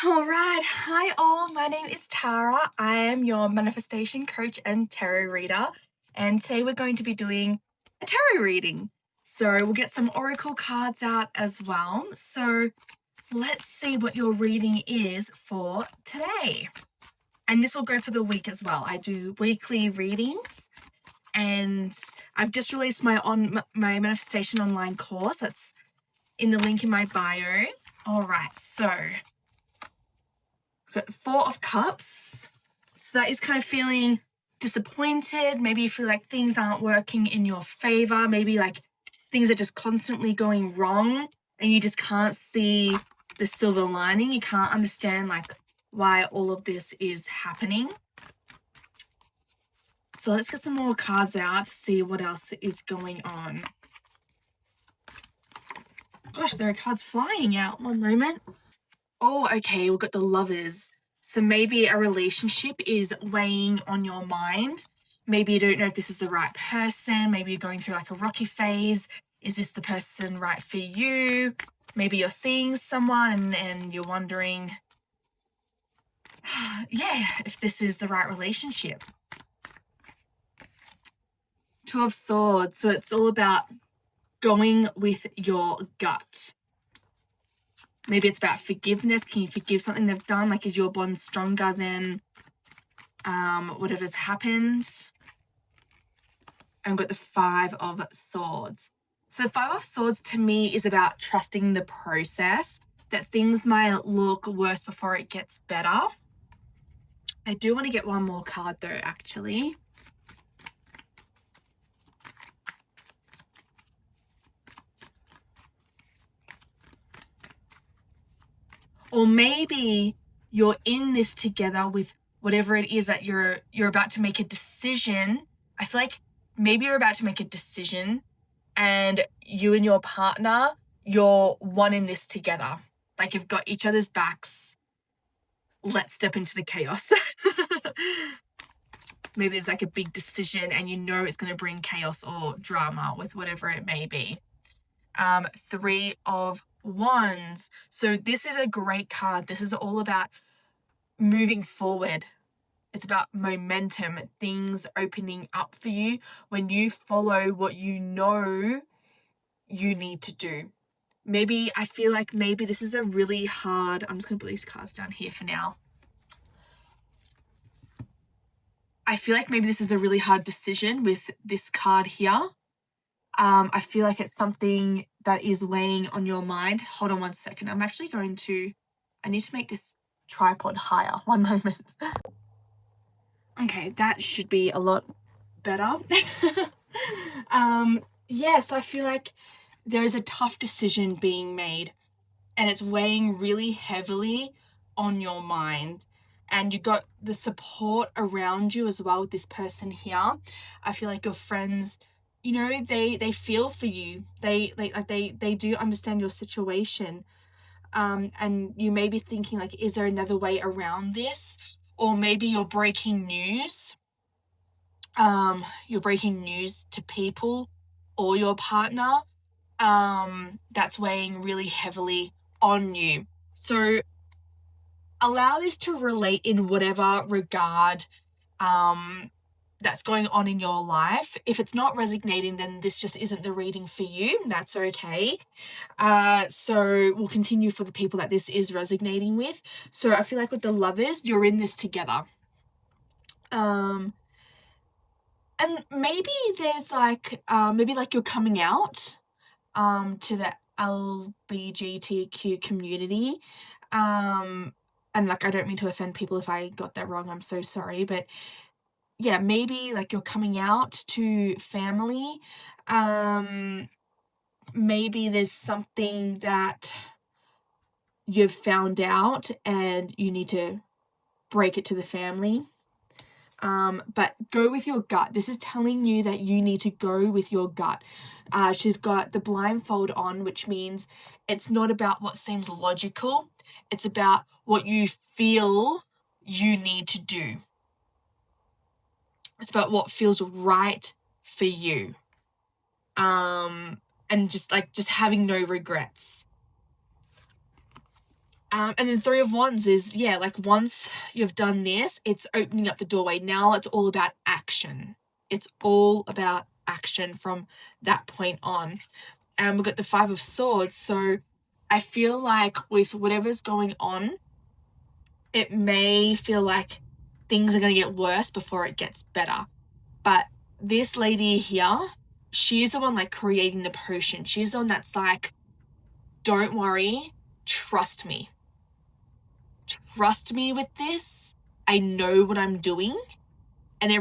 All right. Hi, all. My name is Tara. I am your manifestation coach and tarot reader. And today we're going to be doing a tarot reading. So we'll get some oracle cards out as well. So let's see what your reading is for today. And this will go for the week as well. I do weekly readings. And I've just released my manifestation online course. That's in the link in my bio. All right. So Four of Cups. So that is kind of feeling disappointed. Maybe you feel like things aren't working in your favor. Maybe like things are just constantly going wrong and you just can't see the silver lining. You can't understand like why all of this is happening. So let's get some more cards out to see what else is going on. Gosh, there are cards flying out. One moment. Oh, okay, we've got the Lovers. So maybe a relationship is weighing on your mind. Maybe you don't know if this is the right person. Maybe you're going through like a rocky phase. Is this the person right for you? Maybe you're seeing someone and you're wondering, yeah, if this is the right relationship. Two of Swords. So it's all about going with your gut. Maybe it's about forgiveness. Can you forgive something they've done? Like, is your bond stronger than whatever's happened? And we've got the Five of Swords. So the Five of Swords to me is about trusting the process, that things might look worse before it gets better. I do want to get one more card though, actually. Or maybe you're in this together with whatever it is that you're about to make a decision. I feel like maybe you're about to make a decision and you and your partner, you're one in this together. Like you've got each other's backs. Let's step into the chaos. Maybe there's like a big decision and you know it's going to bring chaos or drama with whatever it may be. Three of Wands. So this is a great card. This is all about moving forward. It's about momentum, things opening up for you when you follow what you know you need to do. Maybe I feel like maybe this is a really hard, I'm just going to put these cards down here for now. I feel like maybe this is a really hard decision with this card here. I feel like it's something that is weighing on your mind. Hold on one second. I'm actually going to, I need to make this tripod higher. One moment. Okay, that should be a lot better. Yeah, so I feel like there is a tough decision being made and it's weighing really heavily on your mind. And you got the support around you as well with this person here. I feel like your friends, you know, they feel for you. They do understand your situation. And you may be thinking like, is there another way around this? Or maybe you're breaking news. You're breaking news to people or your partner. That's weighing really heavily on you. So allow this to relate in whatever regard that's going on in your life. If it's not resonating, then this just isn't the reading for you. That's okay. So we'll continue for the people that this is resonating with. So I feel like with the Lovers, you're in this together. And maybe there's like, maybe like you're coming out to the LGBTQ community. And like, I don't mean to offend people if I got that wrong. I'm so sorry. But yeah, maybe like you're coming out to family. Maybe there's something that you've found out and you need to break it to the family. But go with your gut. This is telling you that you need to go with your gut. She's got the blindfold on, which means it's not about what seems logical. It's about what you feel you need to do. It's about what feels right for you. And just having no regrets. And then Three of Wands is, yeah, like once you've done this, it's opening up the doorway. Now it's all about action. It's all about action from that point on. And we've got the Five of Swords. So I feel like with whatever's going on, it may feel like things are going to get worse before it gets better. But this lady here, she's the one like creating the potion. She's the one that's like, don't worry, trust me. Trust me with this. I know what I'm doing. And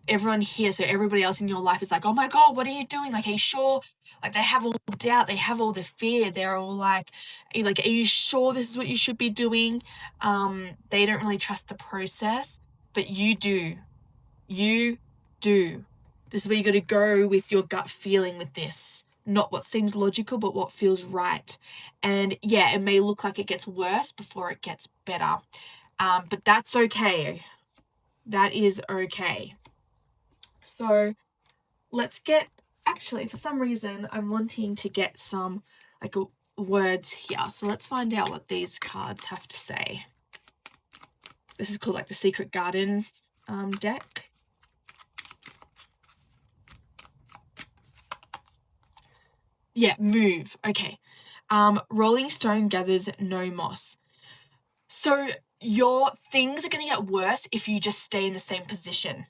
everyone here, so everybody else in your life is like, oh my God, what are you doing? Like, are you sure? Like, they have all the doubt, they have all the fear. They're all like, are you sure this is what you should be doing? They don't really trust the process, but you do. You do. This is where you got to go with your gut feeling with this. Not what seems logical, but what feels right. And yeah, it may look like it gets worse before it gets better. But that's okay. That is okay. So let's get, actually, for some reason, I'm wanting to get some like words here. So let's find out what these cards have to say. This is called like the Secret Garden deck. Yeah, move. Okay. Rolling stone gathers no moss. So your things are going to get worse if you just stay in the same position.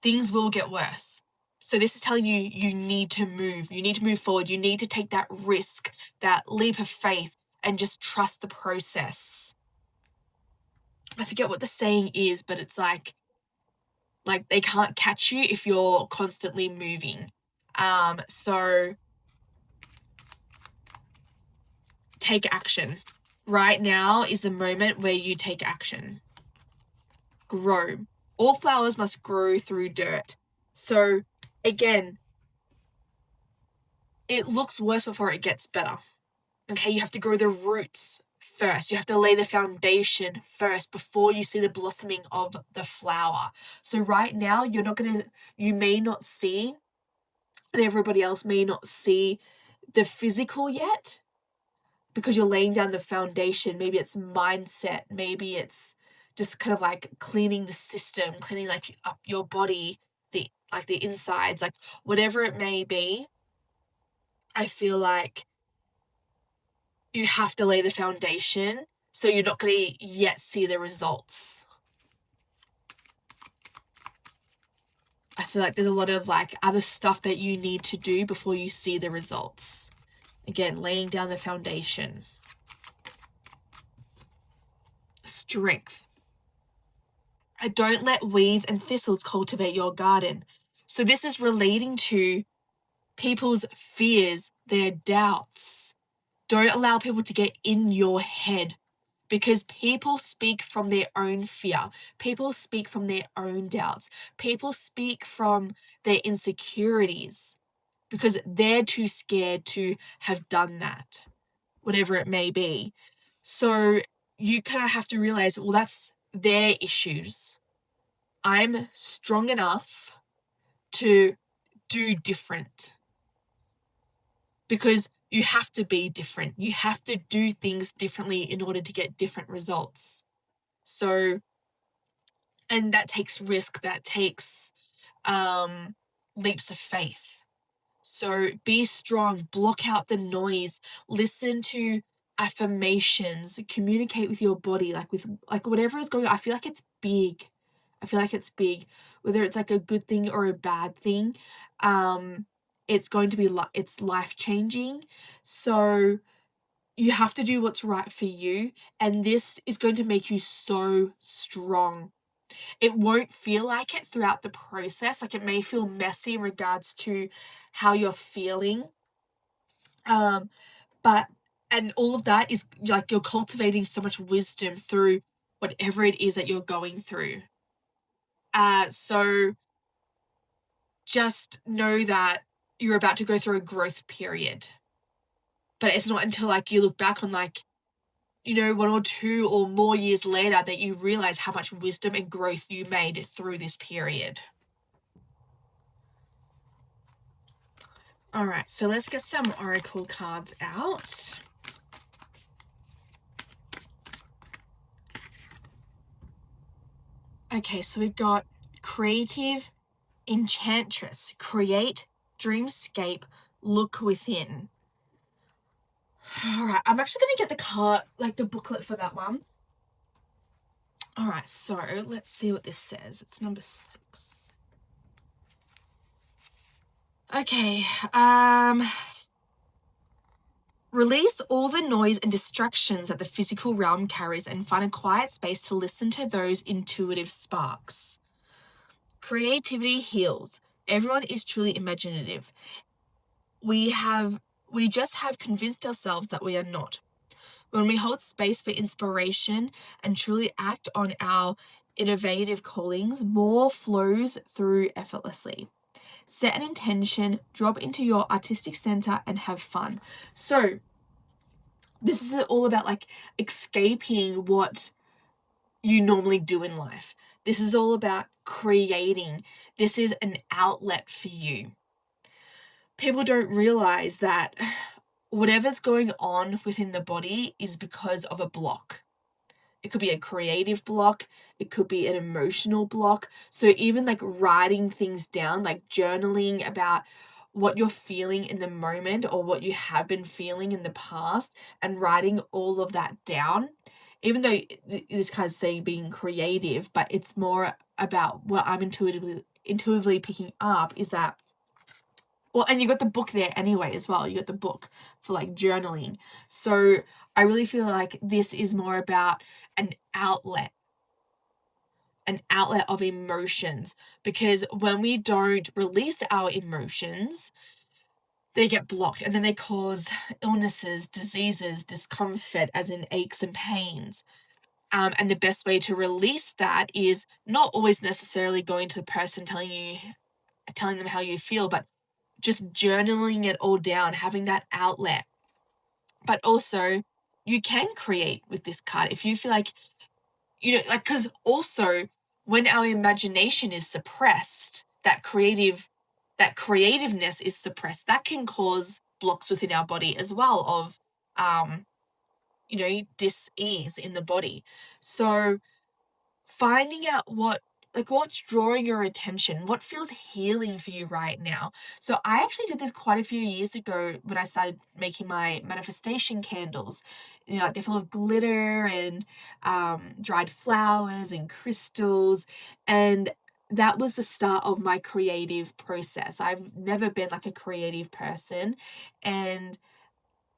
Things will get worse. So this is telling you you need to move. You need to move forward. You need to take that risk, that leap of faith, and just trust the process. I forget what the saying is, but it's like they can't catch you if you're constantly moving. So take action. Right now is the moment where you take action. Grow. All flowers must grow through dirt. So again, it looks worse before it gets better. Okay, you have to grow the roots first. You have to lay the foundation first before you see the blossoming of the flower. So right now, you may not see, and everybody else may not see the physical yet because you're laying down the foundation. Maybe it's mindset. Maybe it's just kind of like cleaning the system, cleaning like up your body, the insides, like whatever it may be. I feel like you have to lay the foundation, so you're not going to yet see the results. I feel like there's a lot of like other stuff that you need to do before you see the results. Again, laying down the foundation. Strength. Don't let weeds and thistles cultivate your garden. So this is relating to people's fears, their doubts. Don't allow people to get in your head, because people speak from their own fear. People speak from their own doubts. People speak from their insecurities because they're too scared to have done that, whatever it may be. So you kind of have to realize, well, that's their issues. I'm strong enough to do different, because you have to be different. You have to do things differently in order to get different results. So, and that takes risk, that takes leaps of faith. So be strong, block out the noise, listen to affirmations, communicate with your body, like whatever is going on. I feel like it's big. Whether it's like a good thing or a bad thing. It's going to be it's life-changing. So you have to do what's right for you, and this is going to make you so strong. It won't feel like it throughout the process. Like, it may feel messy in regards to how you're feeling. But and all of that is like you're cultivating so much wisdom through whatever it is that you're going through. So just know that you're about to go through a growth period. But it's not until like you look back on 1 or 2 or more years later that you realize how much wisdom and growth you made through this period. All right, so let's get some oracle cards out. Okay, so we got creative enchantress, create, dreamscape, look within. All right, I'm actually going to get the card, like the booklet for that one. All right, so let's see what this says. It's number 6. Okay, release all the noise and distractions that the physical realm carries and find a quiet space to listen to those intuitive sparks. Creativity heals. Everyone is truly imaginative. We just have convinced ourselves that we are not. When we hold space for inspiration and truly act on our innovative callings, more flows through effortlessly. Set an intention, drop into your artistic center, and have fun. So, this is all about like escaping what you normally do in life. This is all about creating. This is an outlet for you. People don't realize that whatever's going on within the body is because of a block. It could be a creative block, it could be an emotional block. So even like writing things down, like journaling about what you're feeling in the moment or what you have been feeling in the past, and writing all of that down, even though this kind of saying being creative, but it's more about what I'm intuitively picking up is that, well, and you got the book there anyway as well. You got the book for like journaling. So I really feel like this is more about an outlet of emotions, because when we don't release our emotions, they get blocked and then they cause illnesses, diseases, discomfort, as in aches and pains. And the best way to release that is not always necessarily going to the person telling them how you feel, but just journaling it all down, having that outlet. But also, you can create with this card if you feel like, like, because also when our imagination is suppressed, that creativeness is suppressed, that can cause blocks within our body as well of, dis-ease in the body. So finding out what's drawing your attention, what feels healing for you right now. So I actually did this quite a few years ago when I started making my manifestation candles. Like they're full of glitter and dried flowers and crystals, and that was the start of my creative process. I've never been like a creative person, and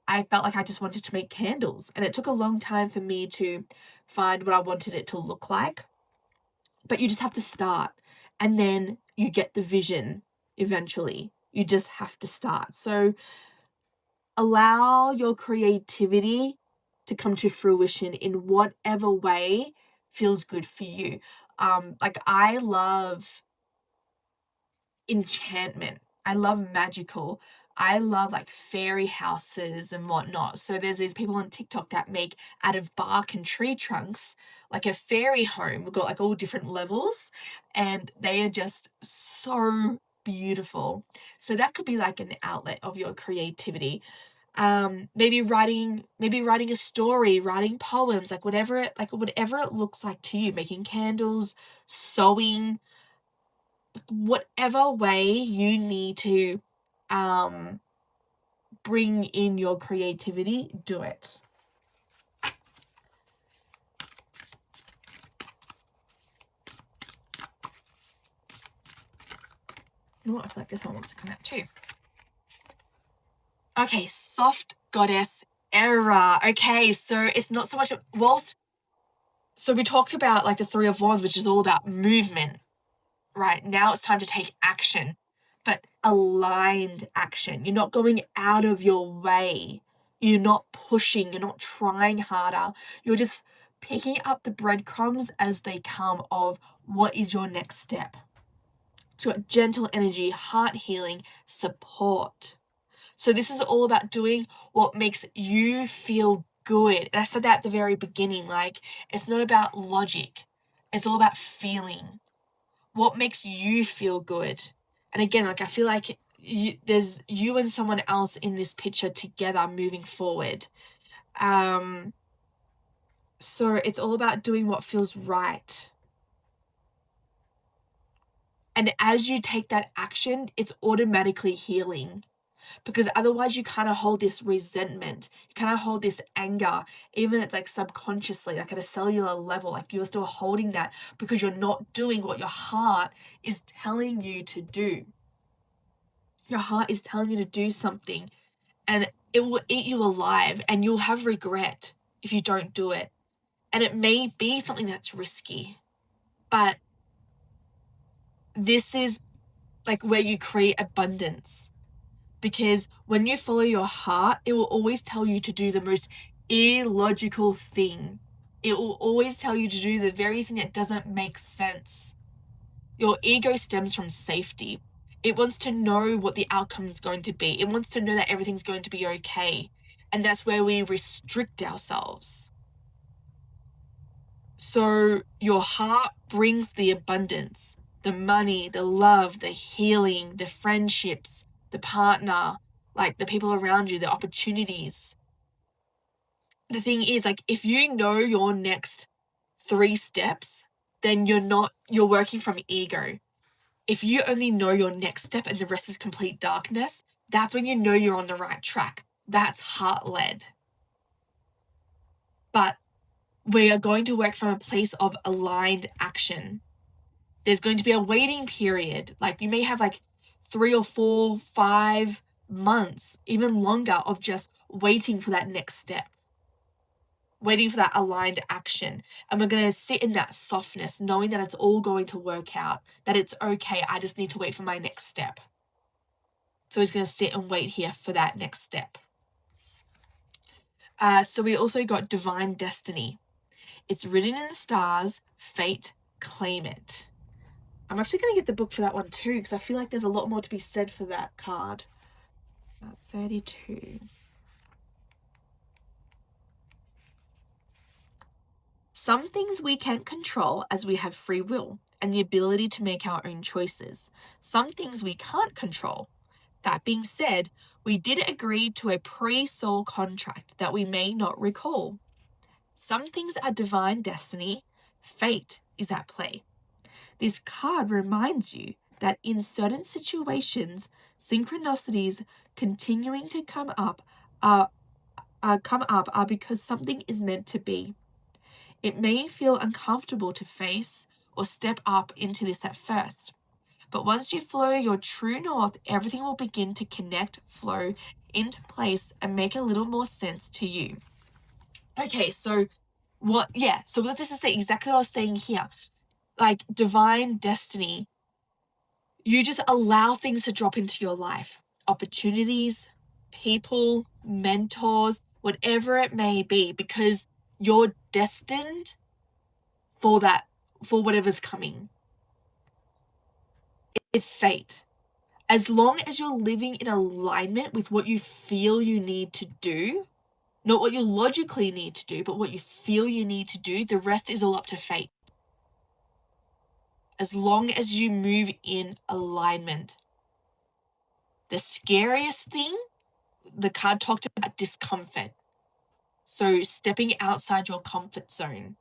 I felt like I just wanted to make candles, and it took a long time for me to find what I wanted it to look like. But you just have to start, and then you get the vision eventually. You just have to start. So allow your creativity to come to fruition in whatever way feels good for you. Like I love enchantment. I love magical. I love like fairy houses and whatnot. So there's these people on TikTok that make out of bark and tree trunks like a fairy home. We've got like all different levels, and they are just so beautiful. So that could be like an outlet of your creativity. Maybe writing a story, writing poems, like whatever it looks like to you, making candles, sewing, whatever way you need to bring in your creativity, do it. Oh, I feel like this one wants to come out too. Okay, soft goddess era. Okay, so it's not so much so we talked about like the Three of Wands, which is all about movement. Right, now it's time to take action, but aligned action. You're not going out of your way. You're not pushing. You're not trying harder. You're just picking up the breadcrumbs as they come of what is your next step. So gentle energy, heart healing, support. So this is all about doing what makes you feel good. And I said that at the very beginning, like it's not about logic. It's all about feeling. What makes you feel good? And again, like I feel like there's you and someone else in this picture together moving forward. So it's all about doing what feels right. And as you take that action, it's automatically healing. Because otherwise you kind of hold this resentment, you kind of hold this anger, even it's like subconsciously, like at a cellular level, like you're still holding that because you're not doing what your heart is telling you to do. Your heart is telling you to do something, and it will eat you alive, and you'll have regret if you don't do it. And it may be something that's risky, but this is like where you create abundance. Because when you follow your heart, it will always tell you to do the most illogical thing. It will always tell you to do the very thing that doesn't make sense. Your ego stems from safety. It wants to know what the outcome is going to be. It wants to know that everything's going to be okay. And that's where we restrict ourselves. So your heart brings the abundance, the money, the love, the healing, the friendships, the partner, like the people around you, the opportunities. The thing is, like, if you know your next 3 steps, then you're working from ego. If you only know your next step and the rest is complete darkness, that's when you know you're on the right track. That's heart-led. But we are going to work from a place of aligned action. There's going to be a waiting period. Like you may have like 3 or 4, 5 months, even longer, of just waiting for that next step, waiting for that aligned action. And we're going to sit in that softness, knowing that it's all going to work out, that it's okay. I just need to wait for my next step. So he's going to sit and wait here for that next step. So we also got divine destiny. It's written in the stars, fate, claim it. I'm actually going to get the book for that one too, because I feel like there's a lot more to be said for that card. 32. Some things we can't control as we have free will and the ability to make our own choices. Some things we can't control. That being said, we did agree to a pre-soul contract that we may not recall. Some things are divine destiny. Fate is at play. This card reminds you that in certain situations, synchronicities continuing to come up are because something is meant to be. It may feel uncomfortable to face or step up into this at first, but once you follow your true north, everything will begin to connect, flow into place, and make a little more sense to you. Okay, so so this is exactly what I was saying here. Like divine destiny, you just allow things to drop into your life. Opportunities, people, mentors, whatever it may be, because you're destined for that, for whatever's coming. It's fate. As long as you're living in alignment with what you feel you need to do, not what you logically need to do, but what you feel you need to do, the rest is all up to fate. As long as you move in alignment. The scariest thing, the card talked about discomfort. So stepping outside your comfort zone.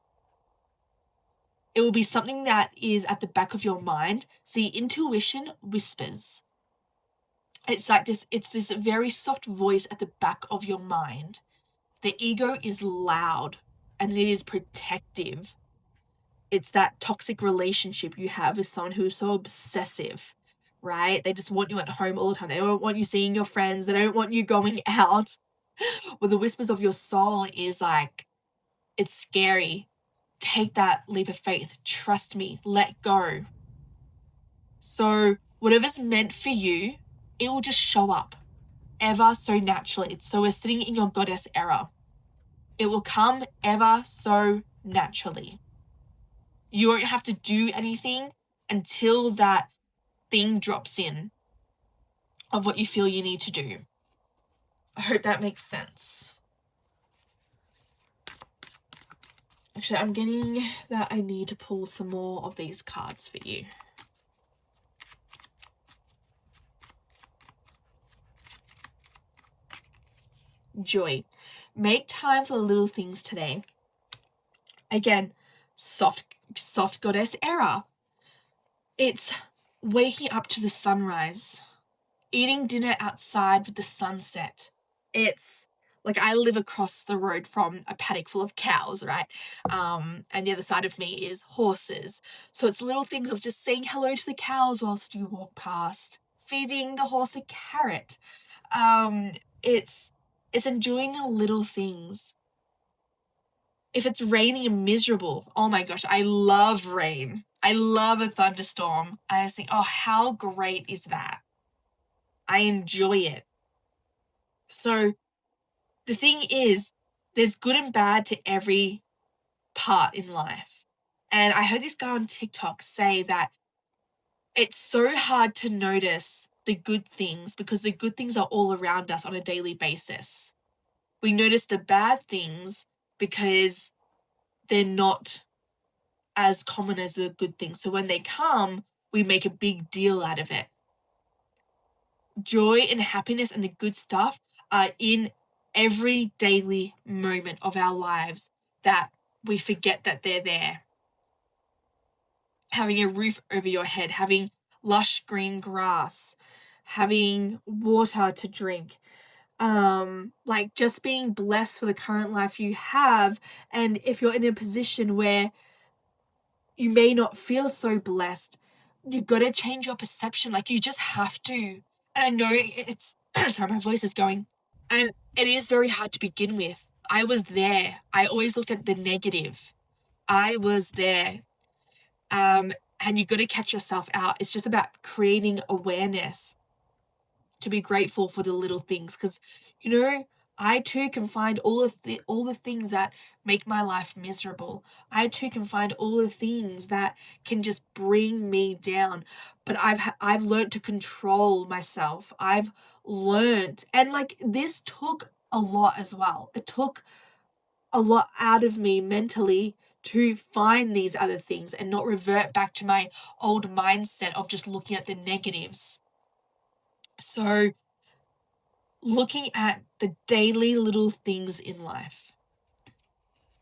It will be something that is at the back of your mind. See, intuition whispers. It's like this, it's this very soft voice at the back of your mind. The ego is loud and it is protective. It's that toxic relationship you have with someone who is so obsessive, right? They just want you at home all the time. They don't want you seeing your friends. They don't want you going out. Well, the whispers of your soul is like, it's scary. Take that leap of faith. Trust me. Let go. So whatever's meant for you, it will just show up ever so naturally. So we're sitting in your goddess era. It will come ever so naturally. You won't have to do anything until that thing drops in of what you feel you need to do. I hope that makes sense. Actually, I'm getting that I need to pull some more of these cards for you. Joy. Make time for the little things today. Again, soft goddess era. It's waking up to the sunrise, eating dinner outside with the sunset. It's like I live across the road from a paddock full of cows, right? And the other side of me is horses. So it's little things of just saying hello to the cows whilst you walk past, feeding the horse a carrot. Um, it's it's enjoying the little things. If it's raining and miserable, oh my gosh, I love rain. I love a thunderstorm. I just think, oh, how great is that? I enjoy it. So the thing is, there's good and bad to every part in life. And I heard this guy on TikTok say that it's so hard to notice the good things because the good things are all around us on a daily basis. We notice the bad things because they're not as common as the good things. So when they come, we make a big deal out of it. Joy and happiness and the good stuff are in every daily moment of our lives that we forget that they're there. Having a roof over your head, having lush green grass, having water to drink, like just being blessed for the current life you have. And if you're in a position where you may not feel so blessed, you got to change your perception. Like you just have to. And I know it's sorry, my voice is going. And it is very hard to begin with. I was there. I always looked at the negative. I was there. And you got to catch yourself out. It's just about creating awareness to be grateful for the little things, because I too can find all the things that make my life miserable. I too can find all the things that can just bring me down. But I've learned to control myself. I've learned, and like this took a lot as well. It took a lot out of me mentally to find these other things and not revert back to my old mindset of just looking at the negatives. So looking at the daily little things in life.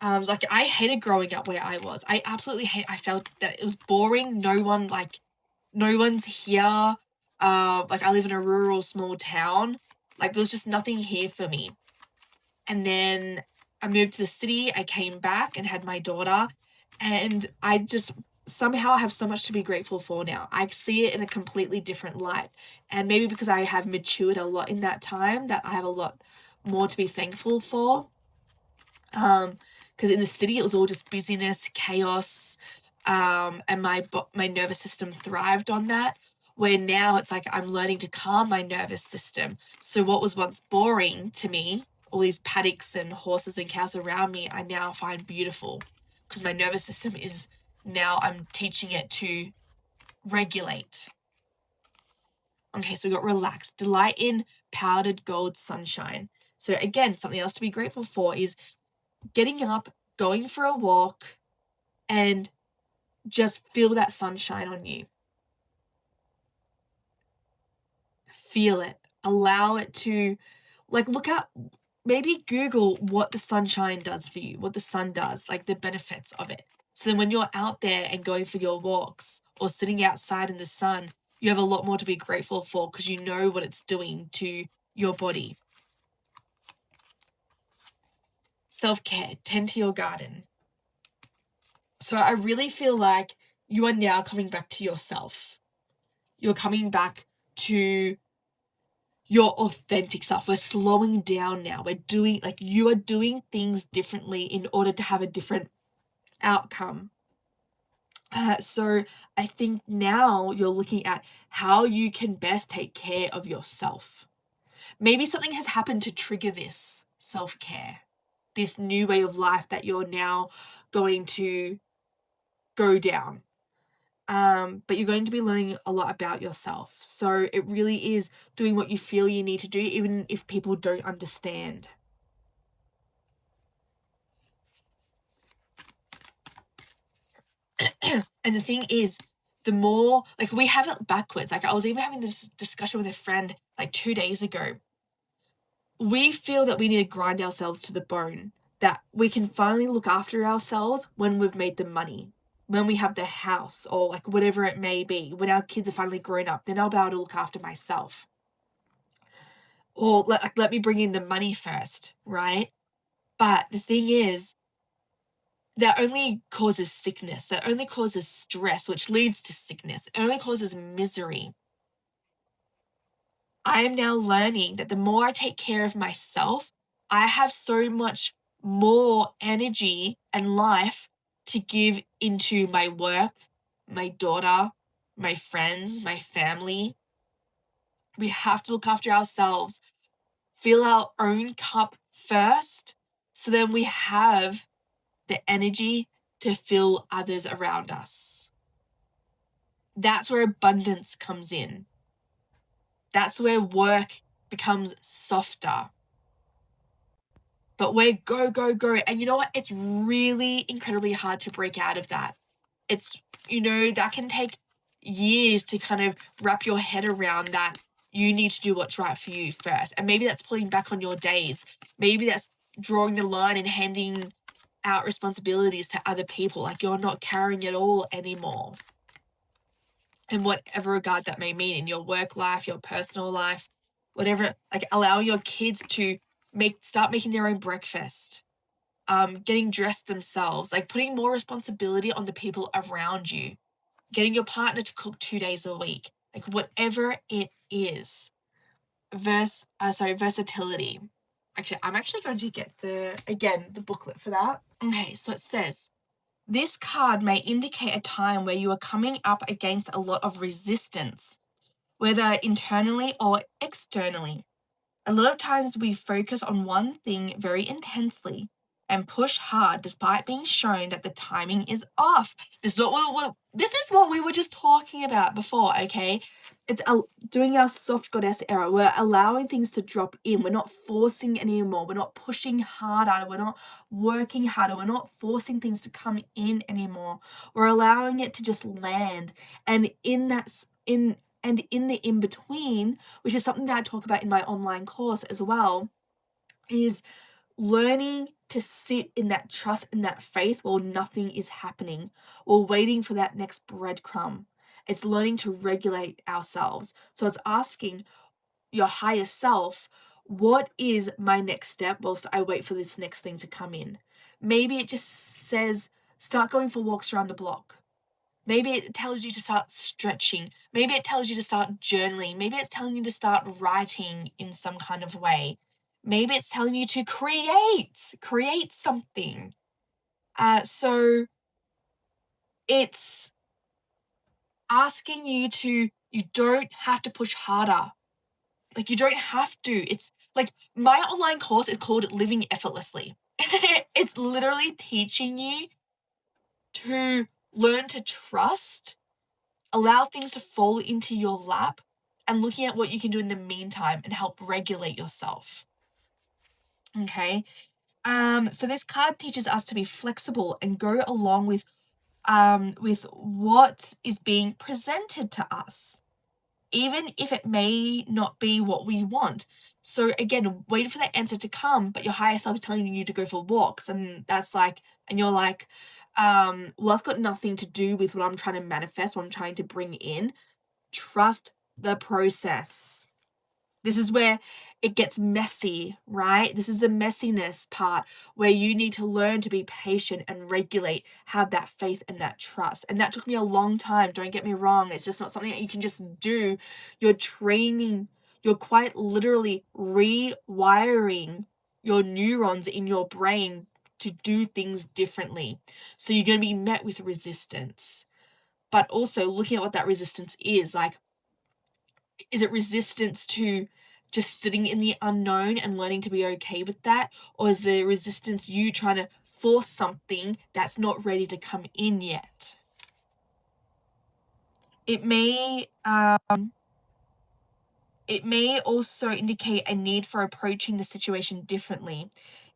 Like I hated growing up where I was. I absolutely I felt that it was boring. No one's here. Like I live in a rural small town. Like there was just nothing here for me. And then I moved to the city. I came back and had my daughter, and I just somehow have so much to be grateful for now. I see it in a completely different light. And maybe because I have matured a lot in that time, that I have a lot more to be thankful for. Because in the city it was all just busyness, chaos, and my nervous system thrived on that. Where now it's like I'm learning to calm my nervous system. So what was once boring to me, all these paddocks and horses and cows around me, I now find beautiful, because my nervous system is now I'm teaching it to regulate. Okay, so we got relax, delight in powdered gold sunshine. So again, something else to be grateful for is getting up, going for a walk, and just feel that sunshine on you. Feel it. Allow it to, like, look at, maybe Google what the sunshine does for you, what the sun does, like the benefits of it. So then when you're out there and going for your walks or sitting outside in the sun, you have a lot more to be grateful for because you know what it's doing to your body. Self-care, tend to your garden. So I really feel like you are now coming back to yourself. You're coming back to your authentic self. We're slowing down now. You are doing things differently in order to have a different outcome. So I think now you're looking at how you can best take care of yourself. Maybe something has happened to trigger this self-care, this new way of life that you're now going to go down. But you're going to be learning a lot about yourself. So it really is doing what you feel you need to do, even if people don't understand. And the thing is, the more, like, we have it backwards. Like, I was even having this discussion with a friend like 2 days ago. We feel that we need to grind ourselves to the bone, that we can finally look after ourselves when we've made the money, when we have the house, or like whatever it may be, when our kids are finally grown up, then I'll be able to look after myself. Or let me bring in the money first, right? But the thing is, that only causes sickness, that only causes stress, which leads to sickness. It only causes misery. I am now learning that the more I take care of myself, I have so much more energy and life to give into my work, my daughter, my friends, my family. We have to look after ourselves, fill our own cup first, so then we have the energy to fill others around us. That's where abundance comes in. That's where work becomes softer. But we're go, go, go. And you know what? It's really incredibly hard to break out of that. It's, that can take years to kind of wrap your head around that you need to do what's right for you first. And maybe that's pulling back on your days. Maybe that's drawing the line and handing out responsibilities to other people. Like you're not carrying it all anymore. In whatever regard that may mean, in your work life, your personal life, whatever, like allowing your kids to start making their own breakfast, getting dressed themselves, like putting more responsibility on the people around you, getting your partner to cook 2 days a week, like whatever it is. Versatility. Actually, I'm actually going to get the booklet for that. Okay, so it says, this card may indicate a time where you are coming up against a lot of resistance, whether internally or externally. A lot of times we focus on one thing very intensely and push hard despite being shown that the timing is off. This is what we were just talking about before, okay? It's doing our soft goddess era. We're allowing things to drop in. We're not forcing anymore. We're not pushing harder. We're not working harder. We're not forcing things to come in anymore. We're allowing it to just land. And in the in-between, which is something that I talk about in my online course as well, is learning to sit in that trust and that faith while nothing is happening, or waiting for that next breadcrumb. It's learning to regulate ourselves. So it's asking your higher self, what is my next step whilst I wait for this next thing to come in? Maybe it just says, start going for walks around the block. Maybe it tells you to start stretching. Maybe it tells you to start journaling. Maybe it's telling you to start writing in some kind of way. Maybe it's telling you to create something. So it's asking you don't have to push harder. Like you don't have to. It's like my online course is called Living Effortlessly. It's literally teaching you to learn to trust, allow things to fall into your lap, and looking at what you can do in the meantime and help regulate yourself. Okay. So this card teaches us to be flexible and go along with what is being presented to us, even if it may not be what we want. So again, waiting for that answer to come, but your higher self is telling you to go for walks, and you're like, well, that's got nothing to do with what I'm trying to manifest, what I'm trying to bring in. Trust the process. This is where it gets messy, right? This is the messiness part where you need to learn to be patient and regulate, have that faith and that trust. And that took me a long time. Don't get me wrong. It's just not something that you can just do. You're training, you're quite literally rewiring your neurons in your brain to do things differently. So you're going to be met with resistance. But also looking at what that resistance is, like, is it resistance to just sitting in the unknown and learning to be okay with that? Or is the resistance you trying to force something that's not ready to come in yet? It may also indicate a need for approaching the situation differently.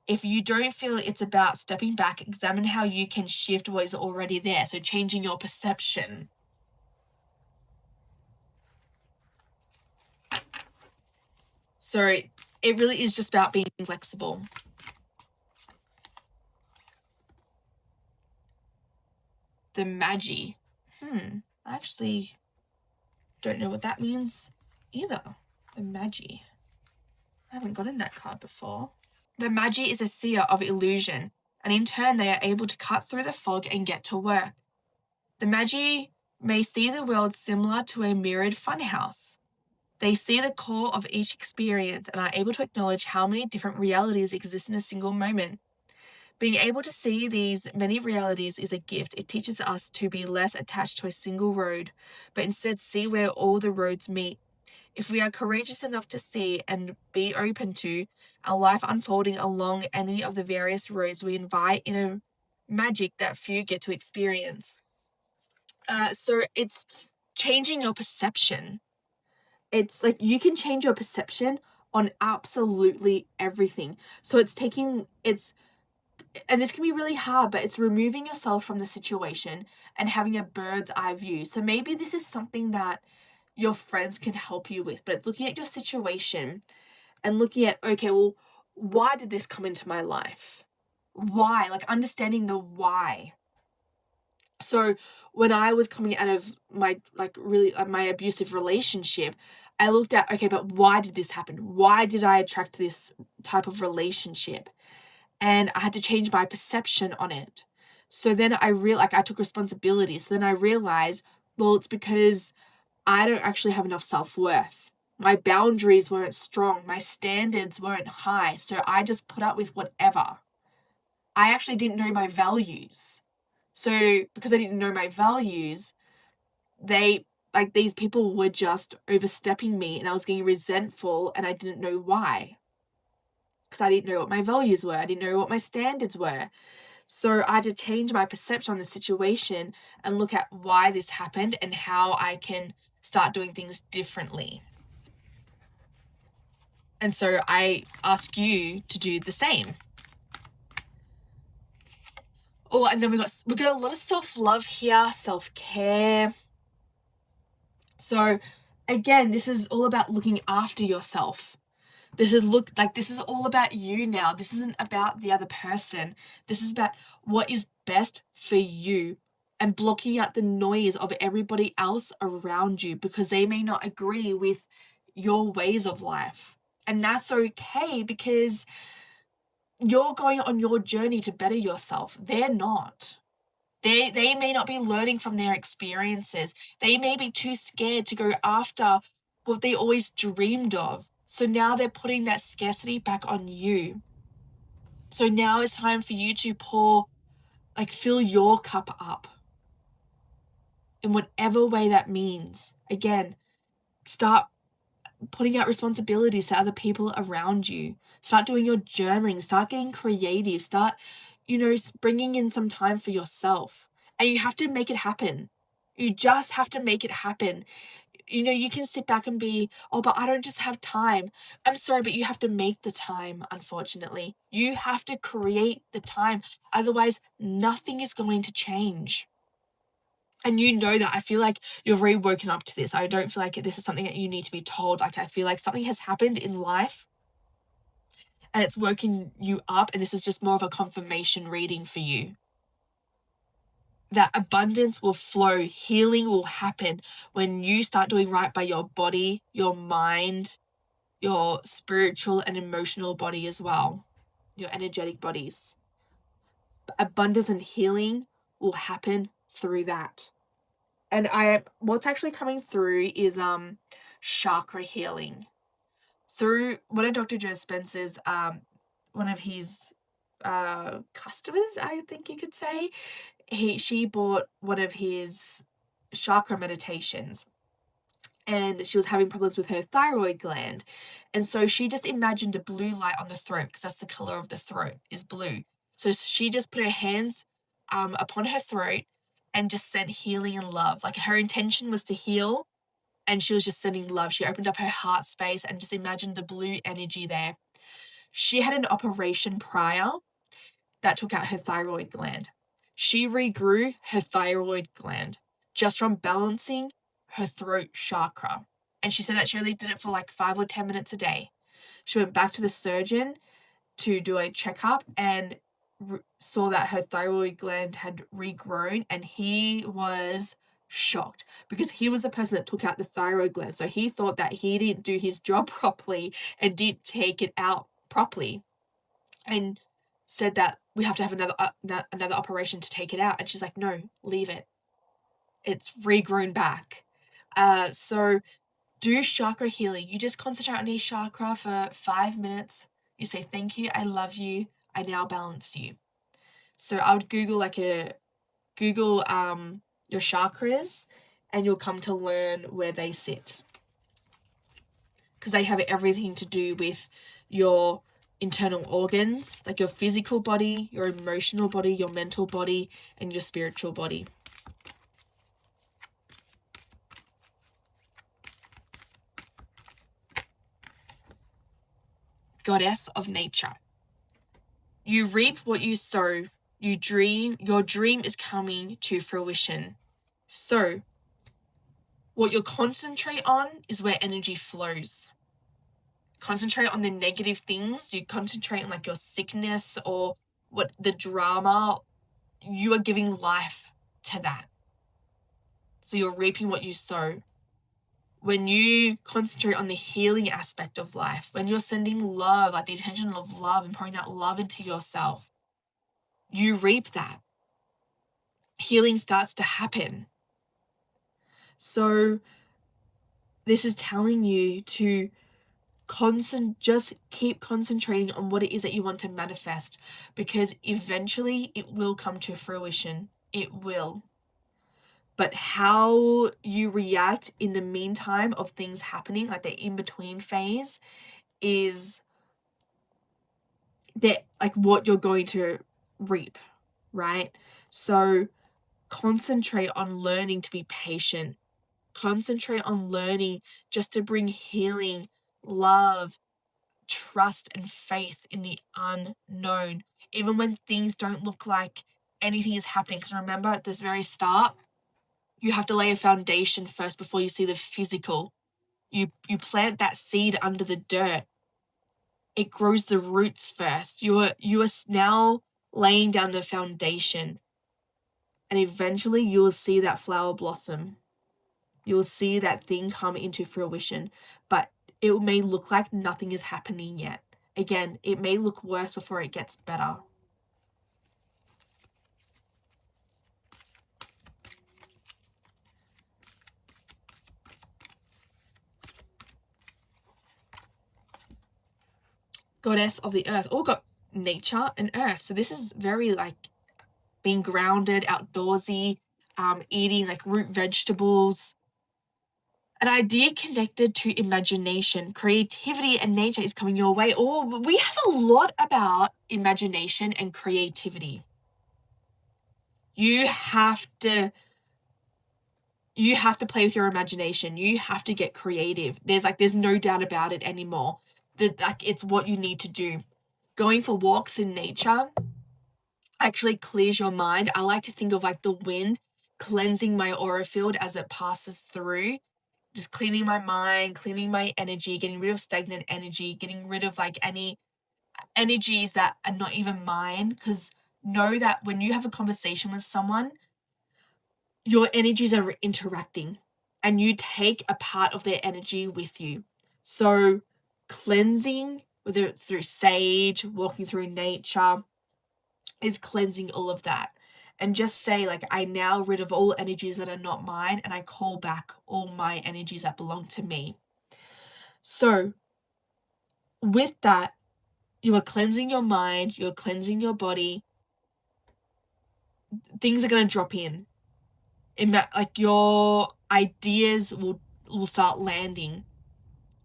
If you don't feel it's about stepping back, examine how you can shift what is already there. So changing your perception. So it really is just about being flexible. the Magi. I actually don't know what that means either. The Magi. I haven't gotten that card before. The Magi is a seer of illusion, and in turn they are able to cut through the fog and get to work. The Magi may see the world similar to a mirrored funhouse. They see the core of each experience and are able to acknowledge how many different realities exist in a single moment. Being able to see these many realities is a gift. It teaches us to be less attached to a single road, but instead see where all the roads meet. If we are courageous enough to see and be open to our life unfolding along any of the various roads, we invite in a magic that few get to experience. So it's changing your perception. It's like you can change your perception on absolutely everything. So and this can be really hard, but it's removing yourself from the situation and having a bird's eye view. So maybe this is something that your friends can help you with, but it's looking at your situation and looking at, okay, well, why did this come into my life? Why? Like understanding the why. So when I was coming out of my my abusive relationship, I looked at, okay, but why did this happen? Why did I attract this type of relationship? And I had to change my perception on it. So then I took responsibility. So then I realized, well, it's because I don't actually have enough self-worth. My boundaries weren't strong. My standards weren't high. So I just put up with whatever. I actually didn't know my values. So because I didn't know my values, these people were just overstepping me and I was getting resentful and I didn't know why. Because I didn't know what my values were. I didn't know what my standards were. So I had to change my perception on the situation and look at why this happened and how I can start doing things differently. And so I ask you to do the same. Oh, and then we got a lot of self-love here, self-care. So again, this is all about looking after yourself. This is all about you now. This isn't about the other person. This is about what is best for you and blocking out the noise of everybody else around you because they may not agree with your ways of life. And that's okay because you're going on your journey to better yourself. They're not. They may not be learning from their experiences. They may be too scared to go after what they always dreamed of. So now they're putting that scarcity back on you. So now it's time for you to fill your cup up in whatever way that means. Again, start putting out responsibilities to other people around you. Start doing your journaling. Start getting creative. Start, bringing in some time for yourself. And you have to make it happen. You just have to make it happen. You can sit back and be, oh, but I don't just have time. I'm sorry, but you have to make the time, unfortunately. You have to create the time. Otherwise, nothing is going to change. And you know that. I feel like you've already woken up to this. I don't feel like this is something that you need to be told. Like, I feel like something has happened in life and it's woken you up, and this is just more of a confirmation reading for you. That abundance will flow, healing will happen when you start doing right by your body, your mind, your spiritual and emotional body as well, your energetic bodies. Abundance and healing will happen through that. And what's actually coming through is chakra healing. Through one of Dr. Joe Spencer's one of his customers, I think you could say, she bought one of his chakra meditations and she was having problems with her thyroid gland. And so she just imagined a blue light on the throat because that's the color of the throat is blue. So she just put her hands upon her throat and just sent healing and love. Like her intention was to heal and she was just sending love. She opened up her heart space and just imagined the blue energy there. She had an operation prior that took out her thyroid gland. She regrew her thyroid gland just from balancing her throat chakra. And she said that she only did it for like 5 or 10 minutes a day. She went back to the surgeon to do a checkup and saw that her thyroid gland had regrown, and he was shocked because he was the person that took out the thyroid gland. So he thought that he didn't do his job properly and didn't take it out properly, and said that we have to have another operation to take it out. And she's like, no, leave it. It's regrown back. So do chakra healing. You just concentrate on each chakra for 5 minutes. You say, thank you, I love you, I now balance you. So I would Google your chakras, and you'll come to learn where they sit, because they have everything to do with your internal organs, like your physical body, your emotional body, your mental body, and your spiritual body. Goddess of nature. You reap what you sow. Your dream is coming to fruition. So, what you concentrate on is where energy flows. Concentrate on the negative things. You concentrate on like your sickness or what the drama. You are giving life to that. So you're reaping what you sow. When you concentrate on the healing aspect of life, when you're sending love, like the intention of love and pouring that love into yourself, you reap that. Healing starts to happen. So this is telling you to just keep concentrating on what it is that you want to manifest, because eventually it will come to fruition. It will. But how you react in the meantime of things happening, like the in-between phase, is that like what you're going to reap, right? So concentrate on learning to be patient. Concentrate on learning just to bring healing, love, trust, and faith in the unknown, even when things don't look like anything is happening. Because remember, at this very start, you have to lay a foundation first before you see the physical. You plant that seed under the dirt. It grows the roots first. You are now laying down the foundation, and eventually you will see that flower blossom. You will see that thing come into fruition, but it may look like nothing is happening yet. Again, it may look worse before it gets better. Goddess of the earth. All got nature and earth. So this is very like being grounded, outdoorsy, eating like root vegetables. An idea connected to imagination, creativity, and nature is coming your way. Oh, we have a lot about imagination and creativity. You have to play with your imagination. You have to get creative. There's no doubt about it anymore. Like it's what you need to do. Going for walks in nature actually clears your mind. I like to think of like the wind cleansing my aura field as it passes through, just cleaning my mind, cleaning my energy, getting rid of stagnant energy, getting rid of like any energies that are not even mine. Because know that when you have a conversation with someone, your energies are interacting and you take a part of their energy with you. So cleansing, whether it's through sage, walking through nature, is cleansing all of that. And just say, like, I now rid of all energies that are not mine, and I call back all my energies that belong to me. So with that, you are cleansing your mind, you're cleansing your body. Things are going to drop in. Like your ideas will start landing.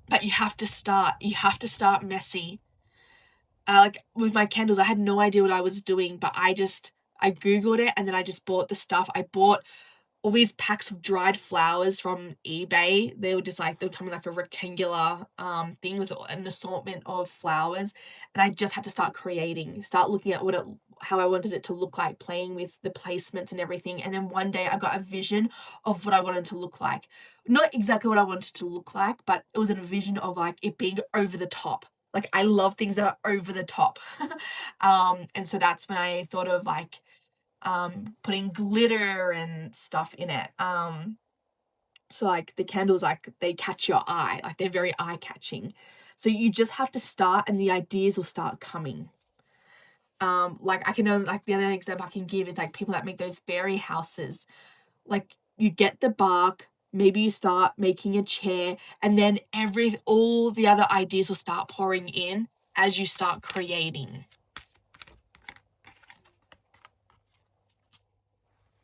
But you have to start messy. Like with my candles, I had no idea what I was doing, but I Googled it, and then I just bought the stuff. I bought all these packs of dried flowers from eBay. They were coming like a rectangular thing with an assortment of flowers, and I just had to start looking at how I wanted it to look like, playing with the placements and everything. And then one day I got a vision of what I wanted to look like. Not exactly what I wanted to look like, but it was a vision of like it being over the top. Like, I love things that are over the top. And so that's when I thought of, like, putting glitter and stuff in it. So, like, the candles, like, they catch your eye, like, they're very eye-catching. So you just have to start and the ideas will start coming. Like, I can only like, the other example I can give is, like, people that make those fairy houses. Like, you get the bark, maybe you start making a chair, and then all the other ideas will start pouring in as you start creating.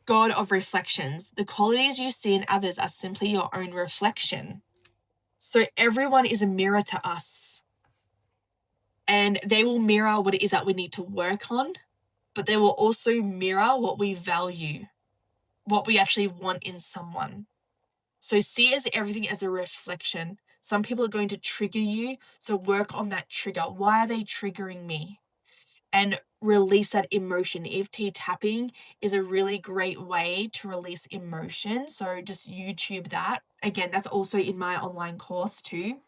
God of reflections. The qualities you see in others are simply your own reflection. So everyone is a mirror to us. And they will mirror what it is that we need to work on, but they will also mirror what we value, what we actually want in someone. So see everything as a reflection. Some people are going to trigger you, so work on that trigger. Why are they triggering me? And release that emotion. EFT tapping is a really great way to release emotion. So just YouTube that. Again, that's also in my online course too,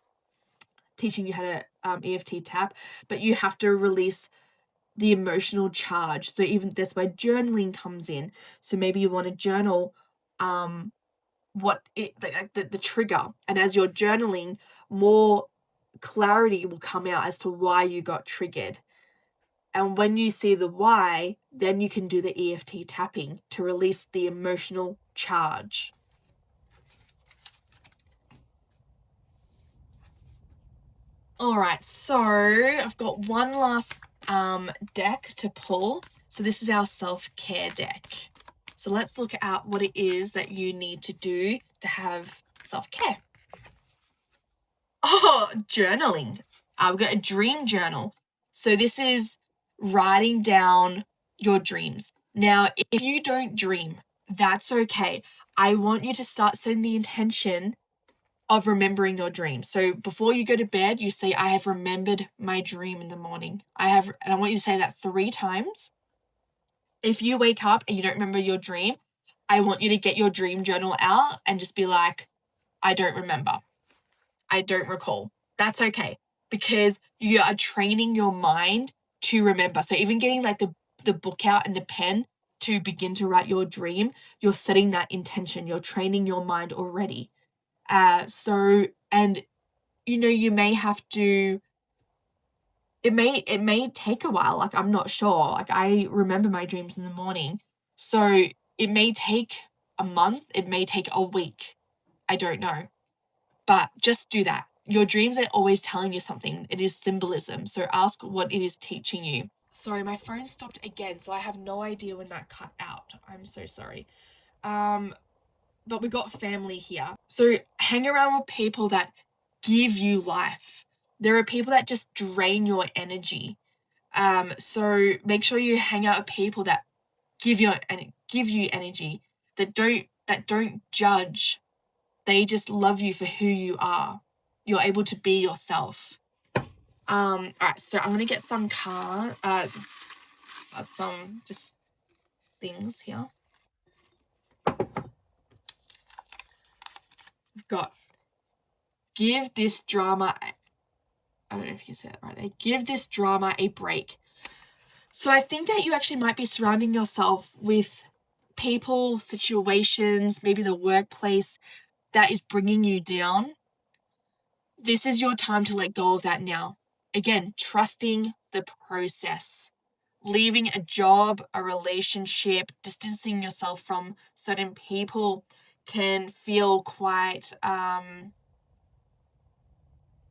teaching you how to EFT tap. But you have to release the emotional charge. So even that's where journaling comes in. So maybe you want to journal the trigger, and as you're journaling, more clarity will come out as to why you got triggered. And when you see the why, then you can do the EFT tapping to release the emotional charge. All right, so I've got one last deck to pull. So this is our self-care deck. So let's look at what it is that you need to do to have self-care. Oh, journaling. We've got a dream journal. So this is writing down your dreams. Now, if you don't dream, that's okay. I want you to start setting the intention of remembering your dream. So before you go to bed, you say, I have remembered my dream in the morning. And I want you to say that 3 times. If you wake up and you don't remember your dream, I want you to get your dream journal out and just be like, I don't remember. I don't recall. That's okay, because you are training your mind to remember. So even getting like the book out and the pen to begin to write your dream, you're setting that intention. You're training your mind already. And you may have to, it may take a while. Like, I'm not sure. Like, I remember my dreams in the morning. So it may take a month, it may take a week. I don't know. But just do that. Your dreams are always telling you something. It is symbolism. So ask what it is teaching you. Sorry, my phone stopped again, so I have no idea when that cut out. I'm so sorry. But we got family here. So hang around with people that give you life. There are people that just drain your energy. So make sure you hang out with people that give you energy, that don't judge. They just love you for who you are. You're able to be yourself. All right, so I'm gonna get some some just things here. We've got give this drama. I don't know if you can say that right. Give this drama a break. So I think that you actually might be surrounding yourself with people, situations, maybe the workplace that is bringing you down. This is your time to let go of that now. Again, trusting the process. Leaving a job, a relationship, distancing yourself from certain people can feel quite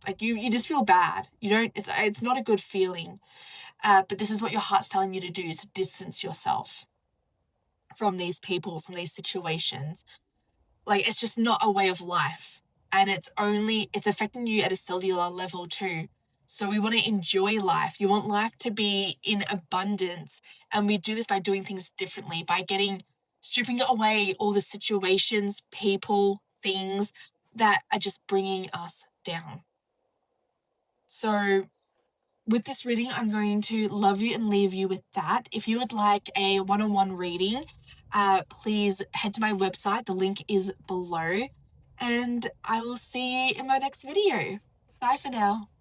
like you just feel bad. It's not a good feeling. But this is what your heart's telling you to do, is to distance yourself from these people, from these situations. Like, it's just not a way of life. And it's affecting you at a cellular level too. So we want to enjoy life. You want life to be in abundance. And we do this by doing things differently, by stripping away all the situations, people, things that are just bringing us down. So with this reading, I'm going to love you and leave you with that. If you would like a one-on-one reading, please head to my website. The link is below. And I will see you in my next video. Bye for now.